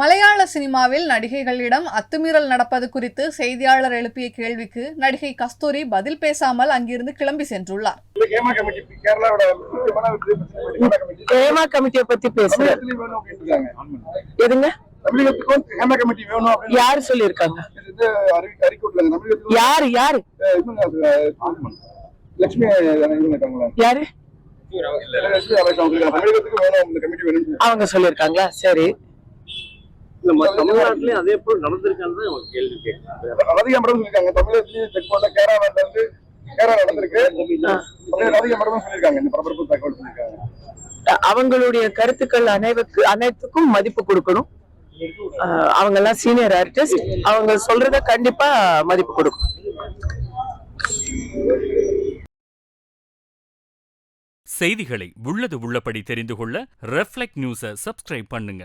மலையாள சினிமாவில் நடிகைகளிடம் அத்துமீறல் நடப்பது குறித்து செய்தியாளர் எழுப்பிய கேள்விக்கு நடிகை கஸ்தூரி பதில் பேசாமல் அங்கிருந்து கிளம்பி சென்றுள்ளார். ஹேமா கமிட்டியை பத்தி பேசுறேன். யாரு சொல்லிருக்காங்க? யாரு யாரு யாரு அவங்க சொல்லிருக்காங்களா? சரி, தமிழ்நாட்டிலயும் அதே போல் நடந்திருக்கான்னு கேள்வி கேட்கிறாங்க. தமிழகத்திலயும் செக் பண்ண கேரளா நடந்திருக்கு. அவங்களுடைய கருத்துக்கள் அனைத்துக்கும் மதிப்பு கொடுக்கணும். அவங்க எல்லாம் சீனியர் ஆர்டிஸ்ட், அவங்க சொல்றத கண்டிப்பா மதிப்பு கொடுக்கணும். செய்திகளை உள்ளது உள்ளபடி தெரிந்து கொள்ள ரெஃப்ளெக்ட் நியூஸை சப்ஸ்கிரைப் பண்ணுங்க.